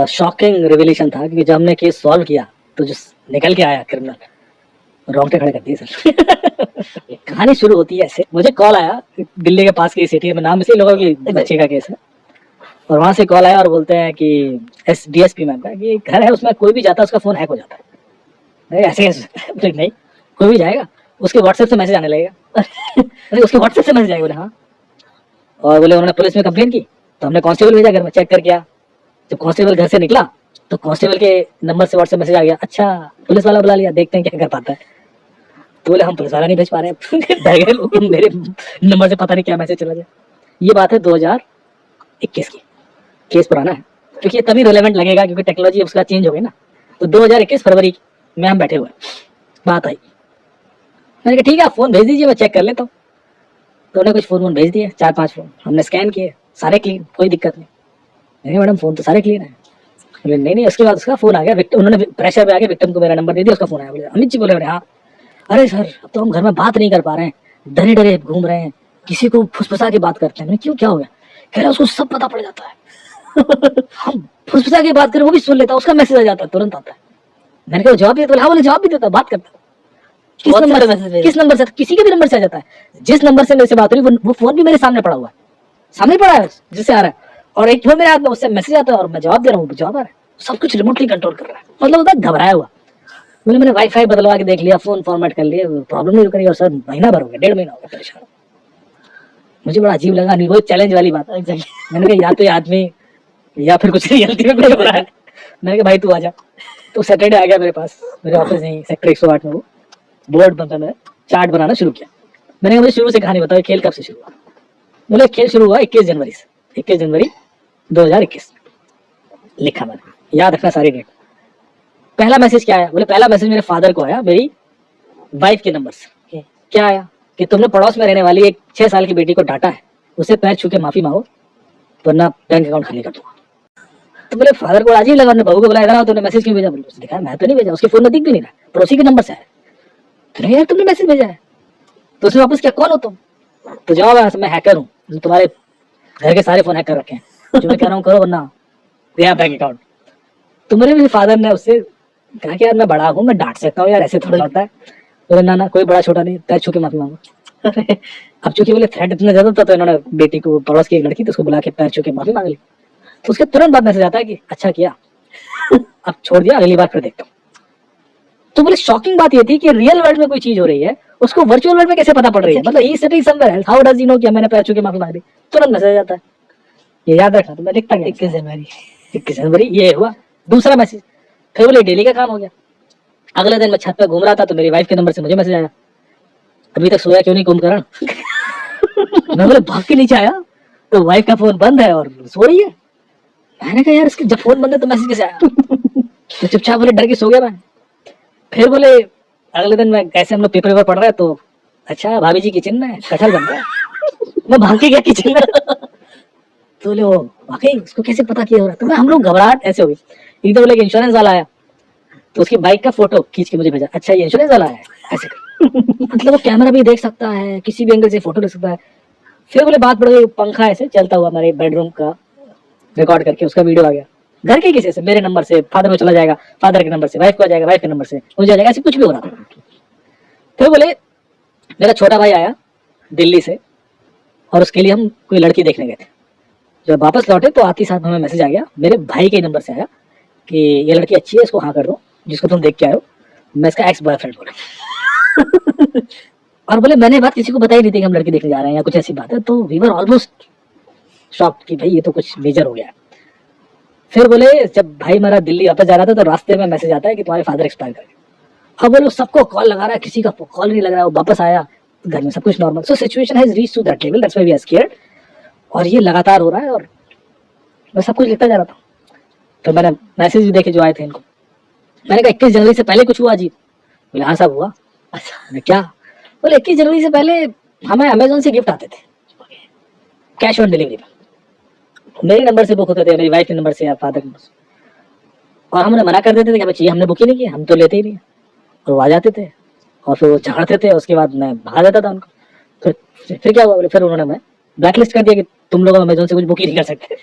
Shocking revelation था, क्योंकि जब हमने केस सॉल्व किया तो जो निकल के आया क्रिमिनल, रोंगटे खड़े कर दिए सर। कहानी शुरू होती है ऐसे, मुझे कॉल आया दिल्ली के पास की सिटी में, नाम इसी लोगों की बच्चे का केस है, और वहाँ से कॉल आया और बोलते हैं कि DSP मैम का कि घर है, उसमें कोई भी जाता है उसका फोन हैक हो जाता है। ऐसे नहीं, कोई भी जाएगा उसके व्हाट्सएप से मैसेज आने लगेगा। अरे उसके व्हाट्सएप से मैसेज आएगा? बोले हाँ। और बोले उन्होंने पुलिस में कंप्लेन की, तो हमने कांस्टेबल भेजा घर में, चेक कर किया। जब कांस्टेबल घर से निकला तो कांस्टेबल के नंबर से व्हाट्सएप मैसेज आ गया, अच्छा पुलिस वाला बुला लिया, देखते हैं क्या कर पाता है। तो बोले हम पुलिस वाला नहीं भेज पा रहे हैं। मेरे नंबर से पता नहीं क्या मैसेज चला जाए। ये बात है 2021 की, केस पुराना है, क्योंकि ये तभी रेलेवेंट लगेगा क्योंकि टेक्नोलॉजी उसका चेंज हो गई ना। तो 2021 फरवरी में हम बैठे हुए, बात आई, मैंने कहा ठीक है फोन भेज दीजिए मैं चेक कर लेता हूँ। तो उन्होंने कुछ फोन भेज दिए, 4-5 फोन, हमने स्कैन किए, सारे क्लीन, कोई दिक्कत नहीं। मैंने मैडम फोन तो सारे क्लीन है। बोले नहीं नहीं। उसके बाद उसका फोन आ गया, उन्होंने प्रेशर पे आके विक्टिम को मेरा नंबर दे दिया, उसका फोन आया। बोले अमित जी बोले? हाँ। अरे सर अब तो हम घर में बात नहीं कर पा रहे हैं, डरे डरे घूम रहे हैं, किसी को फुसफुसा के बात करते हैं। मैंने क्यों, क्या हो गया? कह रहा उसको सब पता पड़ जाता है। हम फुसफुसा के बात करें वो भी सुन लेता, उसका मैसेज आ जाता है, तुरंत आता है। मैंने कहा जवाब दिया? तो हाँ बोले जवाब भी देता, बात करता। किस नंबर से? किस नंबर से? किसी के भी नंबर से आ जाता है। जिस नंबर से मेरे से बात हो रही वो फोन भी मेरे सामने पड़ा हुआ है, सामने पड़ा है जिससे आ रहा है, और एक फोन मेरे हाथ में, उससे मैसेज आता है और मैं जवाब दे रहा हूँ, जवाब आ रहा है। सब कुछ रिमोटली कंट्रोल कर रहा है, मतलब होता है घबराया हुआ। मैंने वाईफाई बदलवा के देख लिया, फोन फॉर्मेट कर लिया, प्रॉब्लम नहीं करी। और सर महीना भर हो गया, 1.5 महीना हो गया परेशान। मुझे बड़ा अजीब लगा, नहीं वो चैलेंज वाली बात है। मैंने कहा या तो ये आदमी या फिर कुछ रियलिटी में कुछ हो रहा है। मैंने कहा भाई तू आ जा। तो सैटरडे आ गया मेरे पास, मेरे ऑफिस नहीं सेक्टर 108 में, वो बोर्ड बनता, मैंने चार्ट बनाना शुरू किया। मैंने कहा मुझे शुरू से कहानी बताओ, खेल कब से शुरू हुआ? बोले खेल शुरू हुआ 21 जनवरी से, 21 जनवरी 2021 लिखा मैंने, याद रखना सारी डेट। पहला मैसेज क्या आया? बोले पहला मैसेज मेरे फादर को आया, मेरी वाइफ के नंबर से। क्या आया कि तुमने पड़ोस में रहने वाली एक 6 साल की बेटी को डांटा है, उसे पैर छू के माफी मांगो वरना बैंक अकाउंट खाली कर दूंगा। तो बोले फादर को अजीब लगा, बहू को बोला इधर आओ, तुमने मैसेज क्यों भेजा? बोले उसने दिखाया मैं तो नहीं भेजा, उसके फोन में दिख भी नहीं रहा, पड़ोसी के नंबर से आया। तो यार तुमने मैसेज भेजा है? तो उसने वापस क्या, कौन हो तुम? तो जवाब है मैं हैकर हूँ, तुम्हारे घर के सारे फोन हैक कर रखे हैं, जो मैं कह रहा हूँ करो वरना गया बैंक अकाउंट। तो मेरे फादर ने उससे कहा कि यार मैं बड़ा हूँ, मैं डांट सकता हूँ यार, ऐसे थोड़ा होता है। बोले ना ना कोई बड़ा छोटा नहीं, पैर छू के माफी मांगो। अब चूंकि बोले थ्रेट इतना ज्यादा था तो इन्होंने बेटी को, पड़ोस की एक लड़की थी, उसको बुला के पैर छू के माफी मांग ली। तो उसके तुरंत बाद मैसेज आता है कि अच्छा किया, अब छोड़ दिया, अगली बार फिर देखता हूँ। तो बोले शॉकिंग बात ये थी कि रियल वर्ल्ड में कोई चीज हो रही है, उसको वर्चुअल वर्ल्ड में कैसे पता पड़ रही है? मतलब ही sitting somewhere else, how does he know कि मैंने पैर छू के माफी मांग ली? तुरंत मैसेज आता है, ये याद रखना। तो मैं लिखता गया 21 जनवरी ये हुआ। दूसरा मैसेज, फिर बोले डेली का काम हो गया। अगले दिन मैं छत पे घूम रहा था तो मेरी वाइफ के नंबर से मुझे मैसेज आया, अभी तक सोया क्यों नहीं कुंभकर्ण? मैं बोले भाग के नीचे आया तो वाइफ का फोन बंद है और सो रही है। मैंने कहा यार इसके जब फोन बंद है तो मैसेज कैसे आया? तो चुपचाप बोले डर के सो गया मैं। फिर बोले अगले दिन मैं कैसे हम लोग पेपर पढ़ रहे हैं तो अच्छा भाभी जी किचन में कटहल बन रहा है। मैं भाग के गया किचन में। तो बोले वो वाकई उसको कैसे पता किया हो रहा? तो मैं, हम लोग घबराहट ऐसे हो गई। एकदम बोले इंश्योरेंस वाला आया तो उसकी बाइक का फोटो खींच के मुझे भेजा, अच्छा ये इंश्योरेंस वाला है ऐसे मतलब वो कैमरा भी देख सकता है, किसी भी एंगल से फोटो ले सकता है। फिर बोले बात बढ़ गई, पंखा ऐसे चलता हुआ हमारे बेडरूम का रिकॉर्ड करके उसका वीडियो आ गया, घर के किसी से, मेरे नंबर से फादर में चला जाएगा, फादर के नंबर से वाइफ को आ जाएगा, वाइफ के नंबर से मुझे आ जाएगा, ऐसे कुछ भी हो रहा था। फिर बोले मेरा छोटा भाई आया दिल्ली से और उसके लिए हम कोई लड़की देखने गए थे। जब वापस लौटे तो आती साथ हमें मैसेज आ गया, मेरे भाई के नंबर से आया कि ये लड़की अच्छी है, इसको हाँ कर दो, जिसको तुम देख के आए हो, मैं इसका एक्स बॉयफ्रेंड बोला। और बोले मैंने बात किसी को बताई नहीं थी कि हम लड़की देखने जा रहे हैं या कुछ ऐसी बात है। तो वी वर ऑलमोस्ट शॉक्ड कि भाई ये तो कुछ मेजर हो गया। फिर बोले जब भाई हमारा दिल्ली वापस जा रहा था तो रास्ते में मैसेज आता है कि तुम्हारे फादर एक्सपायर कर गए। अब बोलो सबको कॉल लगा रहा है, किसी का कॉल नहीं लग रहा है, वो वापस आया घर में सब कुछ normal. So situation has reached to that level, that's why we are scared. और ये लगातार हो रहा है और मैं सब कुछ लिखता जा रहा था। तो मैंने मैसेज भी देखे जो आए थे इनको। मैंने कहा 21 जनवरी से पहले कुछ हुआ जी? बोले हाँ सब हुआ। अच्छा क्या? बोले 21 जनवरी से पहले हमें अमेजोन से गिफ्ट आते थे कैश ऑन डिलीवरी पे, मेरे नंबर से बुक होते थे, मेरी वाइफ के नंबर से या फादर के नंबर से, और हम उन्हें मना कर देते थे कि हमें चाहिए, हमने बुक ही नहीं किया, हम तो लेते ही नहीं। और वो आ जाते थे और फिर वो झाड़ते थे, उसके बाद मैं भगा देता था उनको। फिर क्या हुआ? बोले फिर उन्होंने मैं ब्लैक लिस्ट कर दिया कि तुम लोग अमेजोन से कुछ बुक ही नहीं कर सकते।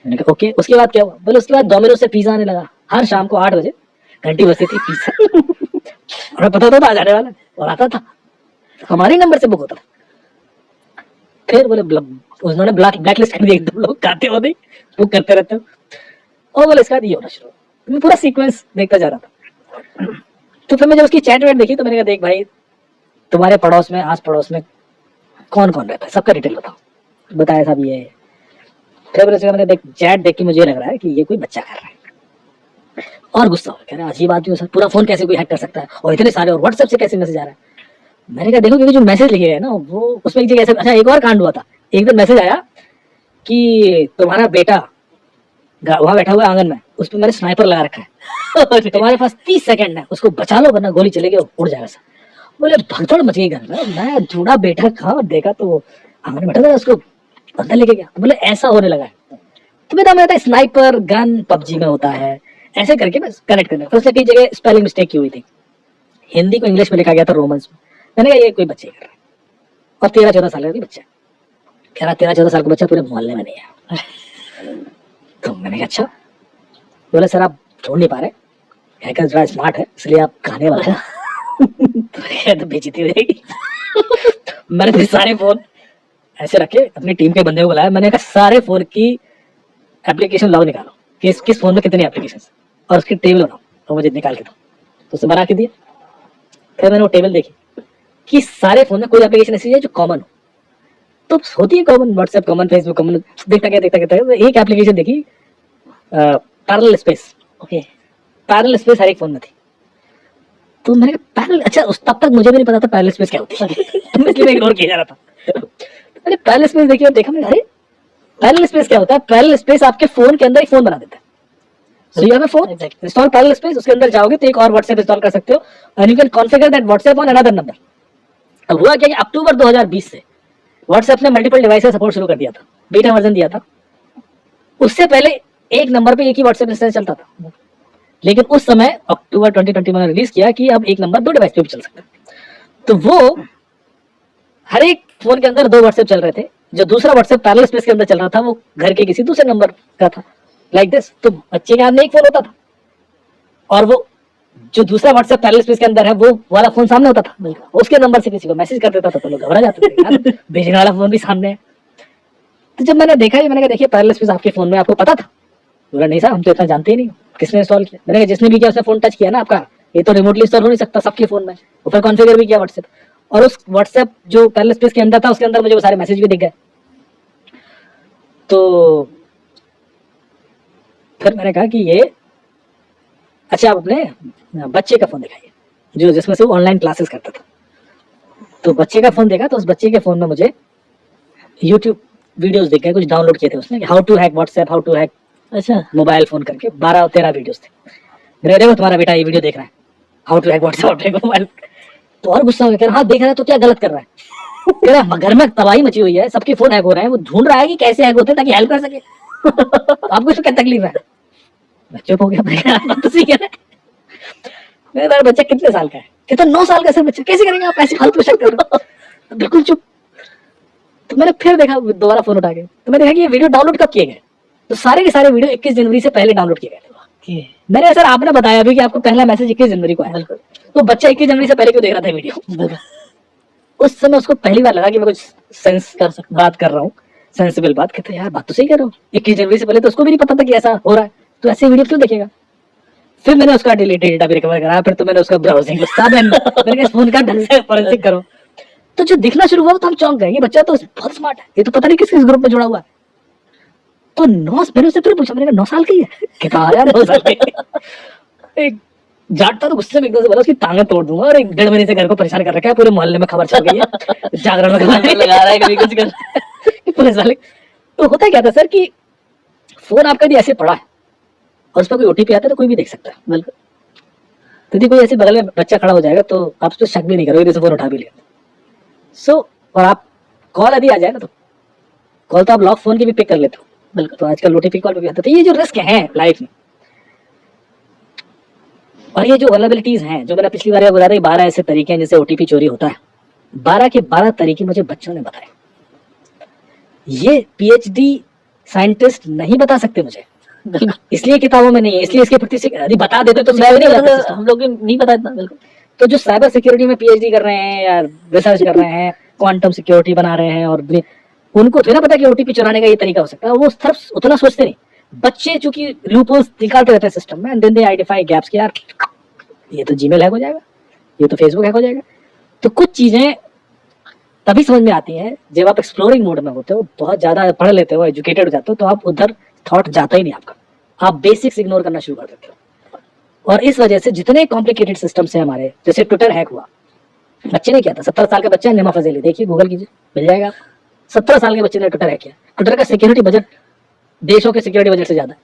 मैंने कहा ओके। उसके बाद क्या हुआ? बोले उसके बाद डोमिनोज से पिज्जा आने लगा। हर शाम को 8 बजे घंटी बजती थी पिज्जा और पता था आज आने वाला है, और आता था हमारे नंबर से बुक होता था। फिर बोले उन्होंने ब्लैक लिस्ट कर दिया, एकदम लोग खाते हो नहीं, बुक करते रहते हो। और बोले इसका ये होना शुरू। मैं पूरा सीक्वेंस देखता जा रहा था। तो फिर मैं जब उसकी चैट वैट देखी तो मैंने कहा देख भाई, तुम्हारे पड़ोस में, आस पड़ोस में कौन कौन रहता है, सबका डिटेल बताओ। बताया साहब ये। फिर मैंने देख चैट देख के मुझे लग रहा है कि ये कोई बच्चा कर रहा है। और गुस्सा हो गया, कह रहा अजीब आदमी हो सर, पूरा फोन कैसे कोई हैक कर सकता है, और इतने सारे, और व्हाट्सएप से कैसे मैसेज आ रहा है। मैंने कहा देखो क्योंकि जो मैसेज लिखे गए ना वो उसमें एक जगह ऐसे। अच्छा एक और कांड हुआ था। एक दिन मैसेज आया कि तुम्हारा बेटा वहां बैठा हुआ है आंगन में, उस पर मैंने स्नाइपर लगा रखा है तुम्हारे पास 30 सेकंड है, उसको बचा लो वरना गोली चलेगी और उड़ जाएगा सर। बोले भगदड़ मच गई घर में। मैं जुड़ा बैठा था और देखा तो आंगन में बैठा था, उसको अंदर लेके गया। तो बोले ऐसा होने लगा है। तो मेरा स्नाइपर गन पबजी में होता है, ऐसे करके मैं कनेक्ट करना। फिर उसने कई जगह स्पेलिंग मिस्टेक की हुई थी, हिंदी को इंग्लिश में लिखा गया था रोमन्स में। मैंने कहा ये कोई बच्चे कर रहा है, और 13-14 साल का बच्चा। कह रहा 13-14 साल का बच्चा पूरे मोहल्ले में नहीं है। तो मैंने कहा अच्छा। बोले सर आप ढूंढ नहीं पा रहे, हैकर जरा स्मार्ट है इसलिए आप खाने वाले तो बेइज्जती हो जाएगी मैंने फिर सारे फोन ऐसे रखे, अपनी टीम के बंदे को बुलाया। मैंने कहा सारे फोन की एप्लीकेशन लॉग निकालो, किस फोन में कितनी एप्लीकेशन, और उसकी टेबल बनाओ और मुझे निकाल के दो। तो उसे बना के दिया। फिर मैंने वो टेबल देखी कि सारे फोन में कोई एप्लीकेशन ऐसी है जो कॉमन हो। तो होती है common, WhatsApp common, Facebook common. देखता गया एक एप्लीकेशन देखी, parallel space. Okay, parallel space हर एक फोन में थी। तो मैंने कहा पैरेलल, अच्छा तब तक मुझे भी नहीं पता था पैरेलल स्पेस क्या होती है तो इसलिए इग्नोर किया जा रहा था। तो मैंने पैरेलल स्पेस देखी और देखा, मैंने अरे पैरेलल स्पेस क्या होता है? पैरेलल स्पेस आपके फोन के अंदर एक फोन बना देता है। So you have a phone, install parallel space, उसके अंदर जाओगे तो एक और WhatsApp इंस्टॉल कर सकते हो, and you can configure that WhatsApp on another number। अब हुआ क्या कि अक्टूबर 2020 से WhatsApp ने मल्टीपल डिवाइस का सपोर्ट शुरू कर दिया था, बीटा वर्जन दिया था। उससे पहले एक नंबर पे एक ही WhatsApp इंस्टेंस चलता था, लेकिन उस समय अक्टूबर 2021 में रिलीज किया कि अब एक नंबर 2 डिवाइस पे भी चल सकता है। तो वो हर एक फोन के अंदर 2 WhatsApp चल रहे थे। जो दूसरा WhatsApp पैरेलल स्पेस के अंदर चल रहा था वो घर के किसी दूसरे नंबर का था, लाइक दिस। तो बच्चे के हाथ में एक फोन होता था, और वो जो दूसरा WhatsApp पैरेलल स्पेस के अंदर है वो वाला फोन सामने होता था। उसके नंबर से किसी को मैसेज कर देता था तो लोग घबरा जाते थे, भेजने वाला फोन भी सामने है। तो जब मैंने देखा, मैंने कहा देखिए पैरेलल स्पेस आपके फोन में, आपको पता था? बोला नहीं साहब हम तो इतना जानते ही नहीं, किसने इंस्टॉल किया? मैंने कहा जिसने भी किया उसने फोन टच किया ना आपका, ये तो रिमोटली इंस्टॉल हो नहीं सकता सबके फोन में। ऊपर कॉन्फ़िगर भी किया WhatsApp, और उस WhatsApp जो पैरेलल स्पेस के अंदर था उसके अंदर मुझे वो सारे मैसेज भी दिख गए। तो फिर मैंने कहा कि ये अच्छा, आप अपने बच्चे का फोन दिखाइए जो जिसमें से वो ऑनलाइन क्लासेस करता था। तो बच्चे का फोन देखा तो उस बच्चे के फोन में मुझे YouTube वीडियोस दिख गए, कुछ डाउनलोड किए थे उसने, how to hack WhatsApp, how to hack अच्छा मोबाइल फोन करके 12-13 वीडियोस थे। मेरे देखो तुम्हारा बेटा ये वीडियो देख रहा है, how to hack WhatsApp, how to hack mobile. तो और गुस्सा हो गया, कह रहा हाँ देख रहा है तो क्या गलत कर रहा है? कह रहा घर में तबाही मची हुई है, सबके फोन हैक हो रहे हैं, वो ढूंढ रहा है कि कैसे हैक होते हैं ताकि हेल्प कर सके आपको इसमें क्या तकलीफ है? मैं चुप हो गया, बात तो सही कह रहा है। मेरा बच्चा कितने साल का है? कहता 9 साल का सर बच्चा, कैसे करेंगे आप ऐसे फालतू शक कर रहे हो? बिल्कुल चुप। तो मैंने फिर देखा दोबारा फोन उठा के, तो मैंने देखा कि ये वीडियो डाउनलोड कब किए गए। तो सारे के सारे वीडियो 21 जनवरी से पहले डाउनलोड किए गए थे। मैंने सर आपने बताया अभी कि आपको पहला मैसेज 21 जनवरी को आया, तो बच्चा 21 जनवरी से पहले क्यों देख रहा था वीडियो? उस समय उसको पहली बार लगा कि मैं कुछ सेंस कर बात कर रहा हूँ, सेंसिबल बात। कहते यार बात तो सही कर रहा हूँ, 21 जनवरी से पहले तो उसको भी नहीं पता था कि ऐसा हो रहा है, तो ऐसे वीडियो क्यों देखेगा? फिर मैंने उसका डिलीटेड डेटा भी रिकवर करा, फिर तो मैंने उसका ब्राउजिंग मैंने फोन का ढंग से फॉरेंसिक करो। तो जो दिखना शुरू हुआ तो हम चौंक गए, ये बच्चा तो बहुत स्मार्ट है, ये तो पता नहीं किस किस ग्रुप में जुड़ा हुआ है। तो 9 मैंने उससे फिर पूछा, मैंने कहा 9 साल की है? कहता यार 9 साल की। एक जाटता तो गुस्से में एकदम से बोला उसकी टांगें तोड़ दूंगा, और 1.5 महीने से घर को परेशान कर रखा है, पूरे मोहल्ले में खबर चल गई है, जागरण में खबर लगा रहा है, कभी कुछ कर रहा है पुलिस वाले। तो होता क्या था सर कि फोन आपका यदि ऐसे पड़ा है और उस पर कोई OTP आता है तो कोई भी देख सकता है। बिल्कुल। तो यदि कोई ऐसे बगल में बच्चा खड़ा हो जाएगा तो आप उस पर शक भी नहीं करोगे, फोन उठा भी लिया। और आप कॉल यदि आ जाए ना तो कॉल तो आप लॉक फोन की भी पिक कर लेते हो। बिल्कुल। तो आजकल OTP कॉल पे भी आता है। तो ये जो रिस्क है लाइफ में, और ये जो वल्नरेबिलिटीज हैं जो मैंने पिछली बार बता रहा, 12 ऐसे तरीके हैं जिससे OTP चोरी होता है। 12 के 12 तरीके मुझे बच्चों ने बताए। ये PhD साइंटिस्ट नहीं बता सकते मुझे, इसलिए किताबों में नहीं है, इसलिए इसके प्रति यदि बता देते तो मैं भी नहीं नहीं जाता पता, system। हम लोग नहीं पता इतना बिल्कुल। तो जो साइबर सिक्योरिटी में पीएचडी कर रहे हैं या रिसर्च कर रहे हैं, क्वांटम सिक्योरिटी बना रहे हैं, और उनको थोड़ा पता कि ओटीपी चुराने का ये तरीका हो सकता है, वो तरफ उतना सोचते नहीं। बच्चे चूंकि लूपहोल्स निकालते रहते हैं सिस्टम में, and then they identify gaps कि यार ये तो जीमेल हैक हो जाएगा, ये तो फेसबुक हैक हो जाएगा। तो कुछ चीजें तभी समझ में आती हैं जब आप एक्सप्लोरिंग मोड में होते हो, बहुत ज्यादा पढ़ लेते हो, एजुकेटेड हो जाते हो, तो आप उधर थॉट जाता ही नहीं आपका, आप बेसिक्स इग्नोर करना शुरू कर देते हो। और इस वजह से जितने कॉम्प्लिकेटेड सिस्टम्स हैं हमारे, जैसे ट्विटर हैक हुआ, बच्चे ने किया था, 17 साल का बच्चा निमा फजेली, देखिए गूगल कीजिए मिल जाएगा। 17 साल के बच्चे ने ट्विटर हैक किया। ट्विटर का सिक्योरिटी बजट देशों के सिक्योरिटी बजट से ज्यादा है।